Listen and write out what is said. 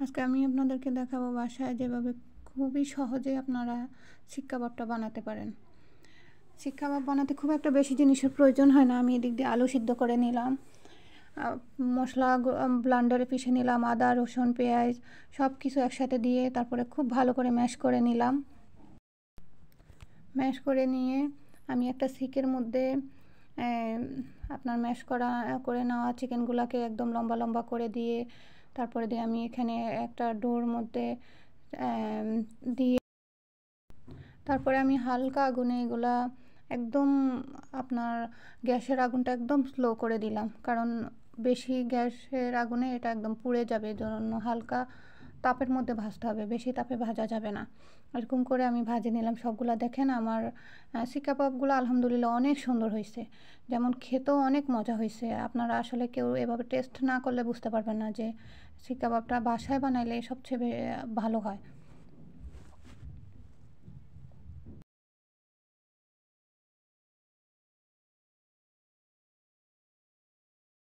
আজকে আমি আপনাদেরকে দেখাবো বাসায় যেভাবে খুবই সহজে আপনারা শিক কাবাবটা বানাতে পারেন। শিক কাবাব বানাতে খুব একটা বেশি জিনিসের প্রয়োজন হয় না। আমি এদিক দিয়ে আলু সিদ্ধ করে নিলাম, মশলা ব্লেন্ডারে পিষে নিলাম, আদা রসুন পেঁয়াজ সব কিছু একসাথে দিয়ে তারপরে খুব ভালো করে ম্যাশ করে নিলাম। ম্যাশ করে নিয়ে আমি একটা শিকের মধ্যে আপনার ম্যাশ করে নেওয়া চিকেনগুলোকে একদম লম্বা লম্বা করে দিয়ে তারপরে দিয়ে আমি এখানে একটা ডোর মধ্যে দিয়ে তারপরে আমি হালকা আগুনে এগুলা একদম আপনার গ্যাসের আগুনটা একদম স্লো করে দিলাম, কারণ বেশি গ্যাসের আগুনে এটা একদম পুড়ে যাবে, জন্য হালকা তাপের মধ্যে ভাজতে হবে, বেশি তাপে ভাজা যাবে না। এরকম করে আমি ভাজে নিলাম সবগুলা। দেখেন আমার শিক কাবাবগুলো আলহামদুলিল্লাহ অনেক সুন্দর হয়েছে, যেমন খেতেও অনেক মজা হয়েছে। আপনারা আসলে কেউ এভাবে টেস্ট না করলে বুঝতে পারবেন না যে শিক কাবাবটা বাসায় বানাইলে সবচেয়ে ভালো হয়।